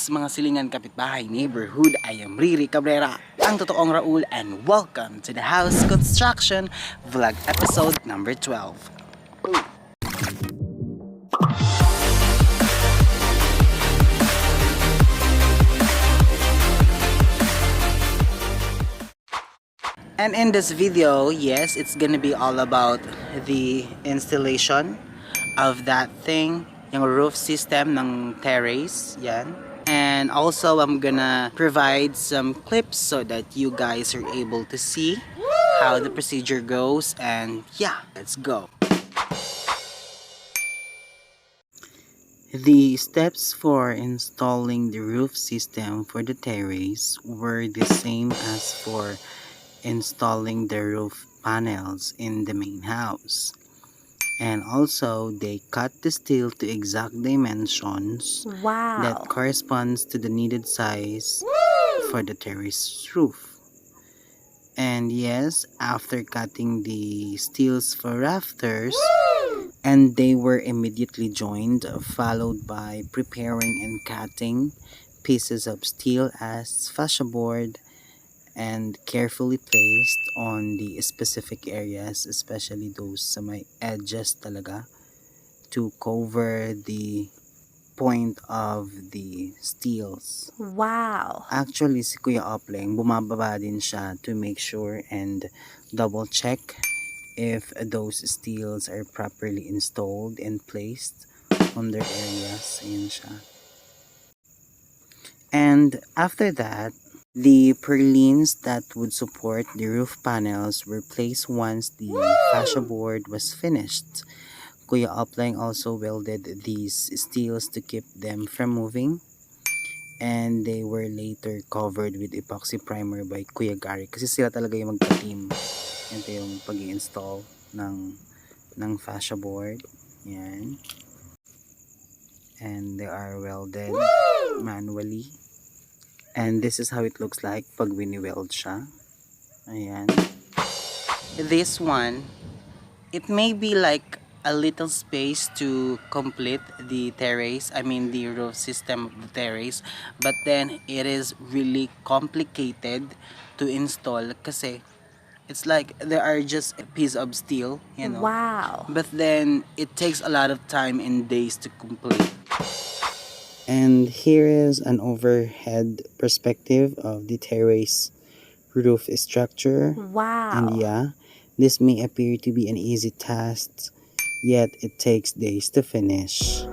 Greetings mga silingan kapitbahay neighborhood, I am Riri Cabrera, ang totoong Raul, and welcome to the house construction vlog episode number 12. And in this video, yes, it's gonna be all about the installation of that thing, yung roof system ng terrace, yan. And also, I'm gonna provide some clips so that you guys are able to see how the procedure goes. And yeah, let's go. The steps for installing the roof system for the terrace were the same as for installing the roof panels in the main house. And also, they cut the steel to exact dimensions that corresponds to the needed size for the terrace roof. And yes, after cutting the steels for rafters, and they were immediately joined, followed by preparing and cutting pieces of steel as fascia board and carefully placed on the specific areas, especially those sa may edges talaga, to cover the point of the steels. Wow! Actually, si Kuya Opling, bumababa din siya to make sure and double check if those steels are properly installed and placed on their areas. Ayan siya. And after that, the purlins that would support the roof panels were placed once the fascia board was finished. Kuya Opling also welded these steels to keep them from moving, and they were later covered with epoxy primer by Kuya Gary kasi sila talaga yung magka-team. Ito yung pag-i-install ng fascia board. Yan. And they are welded manually. And this is how it looks like pag wini-weld siya. Ayan. This one, it may be like a little space to complete the terrace, the roof system of the terrace, but then it is really complicated to install kasi it's like there are just a piece of steel, you know. Wow! But then it takes a lot of time and days to complete. And here is an overhead perspective of the terrace roof structure. Wow! And yeah, this may appear to be an easy task, yet it takes days to finish.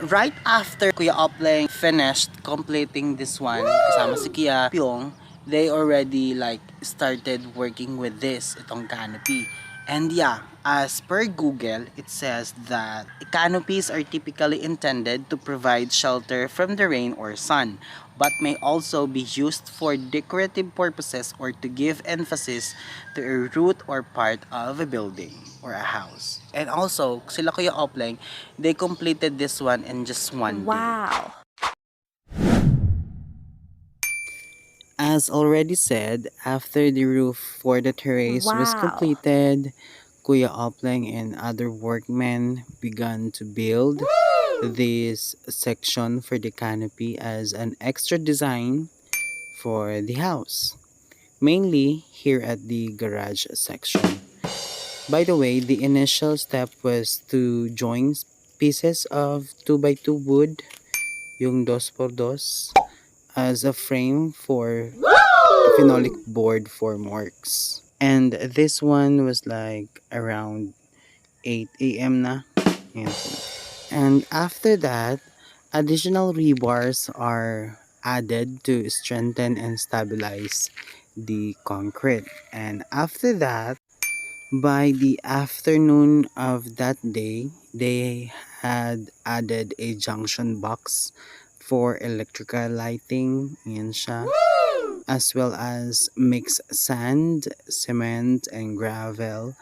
Right after Kuya Opling finished completing this one, kasama si Kuya Pyong, they already started working with itong canopy. And yeah, as per Google, it says that canopies are typically intended to provide shelter from the rain or sun, but may also be used for decorative purposes or to give emphasis to a root or part of a building or a house. And also, sila Kuya Opling, they completed this one in just one day. Wow! As already said, after the roof for the terrace was completed, Kuya Opling and other workmen began to build this section for the canopy as an extra design for the house, mainly here at the garage section. By the way, the initial step was to join pieces of 2x2 wood, yung 2x2, as a frame for the phenolic board formworks. And this one was like around 8 a.m. na. Yan. And after that, additional rebars are added to strengthen and stabilize the concrete. And after that, by the afternoon of that day, they had added a junction box for electrical lighting, yan siya, as well as mix sand, cement, and gravel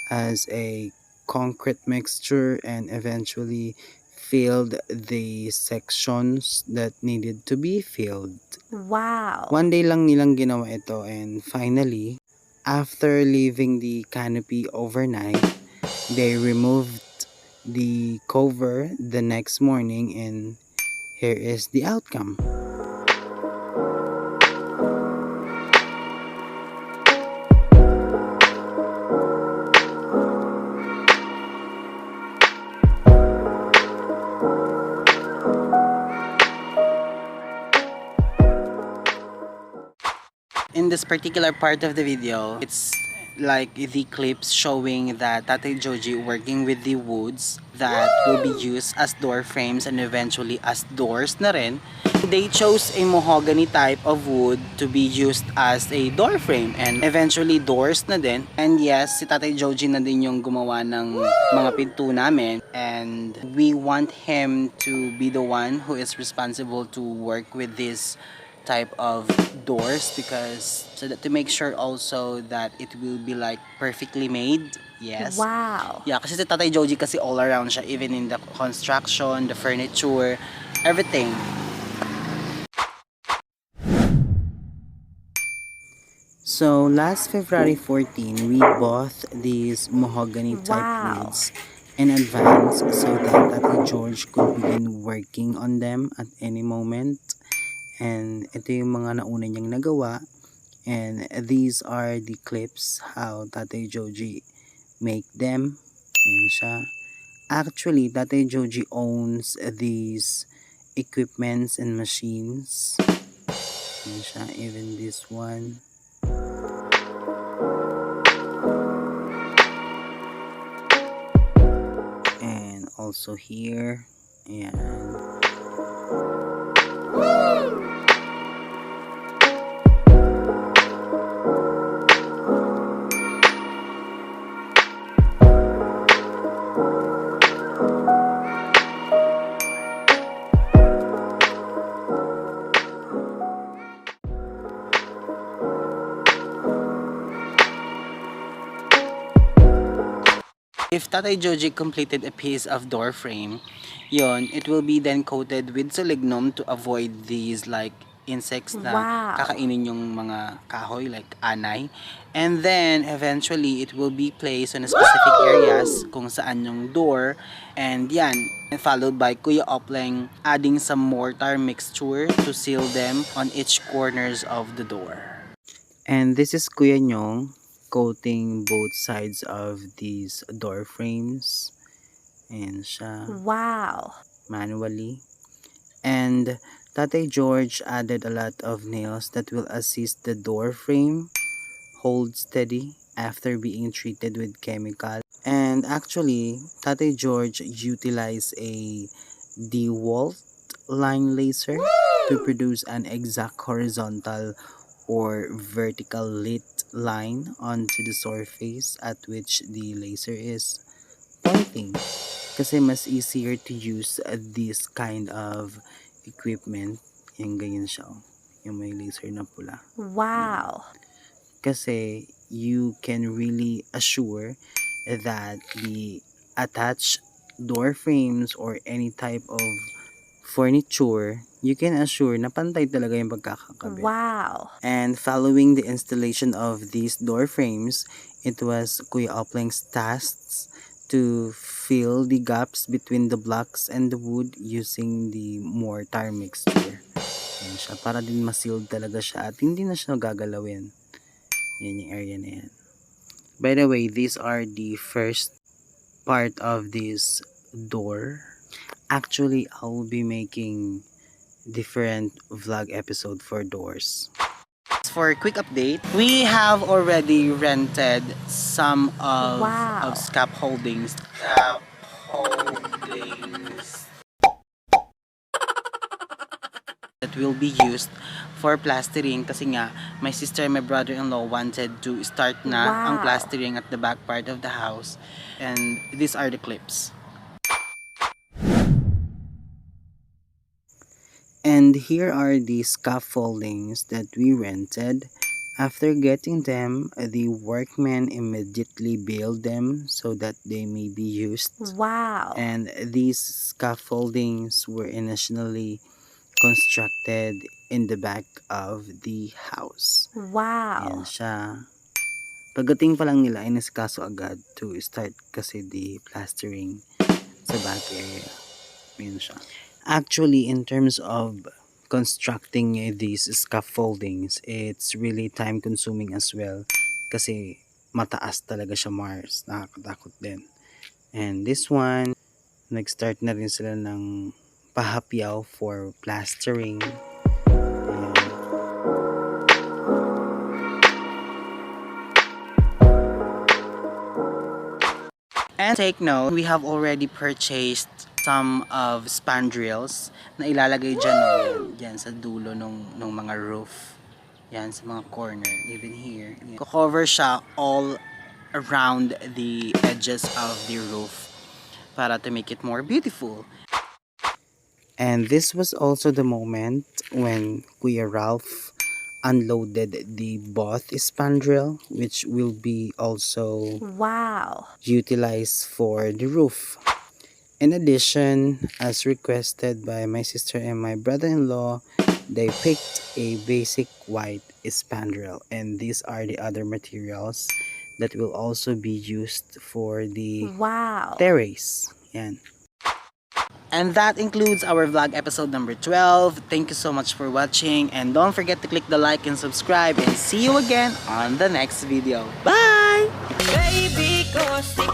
as a concrete mixture, and eventually filled the sections that needed to be filled. Wow! One day lang nilang ginawa ito, and finally, After leaving the canopy overnight, they removed the cover the next morning, and here is the outcome. In this particular part of the video, it's like the clips showing that Tatay Joji working with the woods that will be used as door frames and eventually as doors na rin. They chose a mahogany type of wood to be used as a door frame and eventually doors na din. And yes, si Tatay Joji na din yung gumawa ng mga pinto namin, and we want him to be the one who is responsible to work with this type of doors, because so that to make sure also that it will be like perfectly made. Yes. Wow. Yeah, kasi si Tatay Joji kasi all around siya, even in the construction, the furniture, everything. So last February 14, we bought these mahogany type Wow. woods in advance so that Tatay George could begin working on them at any moment. And ito yung mga nauna niyang nagawa. And these are the clips how Tatay Joji make them. Yan siya. Actually, Tatay Joji owns these equipments and machines. Yan siya. Even this one. And also here. Ayan. If Tatay Joji completed a piece of door frame, yon, it will be then coated with solignum to avoid these like insects na Wow. kakainin yung mga kahoy like anay. And then eventually it will be placed on specific areas kung saan yung door, and yan, followed by Kuya Opleng adding some mortar mixture to seal them on each corners of the door. And this is Kuya Nyong coating both sides of these door frames. Ayan siya. Wow. Manually. And Tatay George added a lot of nails that will assist the door frame hold steady after being treated with chemical. And actually, Tatay George utilized a DeWalt line laser to produce an exact horizontal or vertical lit line onto the surface at which the laser is pointing. Kasi mas easier to use this kind of equipment. Yung ganyan siya. Yung may laser na pula. Wow. Kasi you can really assure that the attached door frames or any type of furniture, you can assure na pantay talaga yung pagkakakabit. Wow. And following the installation of these door frames, it was Kuya Opleng's tasks to fill the gaps between the blocks and the wood using the mortar mixture. Yan siya, para din ma-sealed talaga siya at hindi na siya gagalawin. Yan yung area na yan. By the way, these are the first part of this door. Actually, I will be making different vlog episode for doors. For a quick update, we have already rented some of, Wow. of scaffoldings that will be used for plastering, kasi nga my sister and my brother-in-law wanted to start na ang Wow. plastering at the back part of the house, and these are the clips. And here are the scaffoldings that we rented. After getting them, the workmen immediately build them so that they may be used. Wow. And these scaffoldings were initially constructed in the back of the house. Wow. Ayan siya. Pagdating pa lang nila ay nasikaso agad to start kasi the plastering sa back area. Yun siya. Actually, in terms of constructing these scaffoldings, it's really time consuming as well kasi mataas talaga siya, Mars. Nakakatakot din. And this one, nag-start na rin sila ng pahapyaw for plastering. And take note, we have already purchased some of spandrels na ilalagay dyan, no, dyan sa dulo ng mga roof. Yan, sa mga corner, even here. Cover siya all around the edges of the roof para to make it more beautiful. And this was also the moment when Kuya Ralph unloaded the both spandrel, which will be also utilized for the roof. In addition, as requested by my sister and my brother-in-law, they picked a basic white spandrel, and these are the other materials that will also be used for the terrace. Yan. And that includes our vlog episode number 12. Thank you so much for watching, and don't forget to click the like and subscribe, and see you again on the next video. Bye! Baby, ko si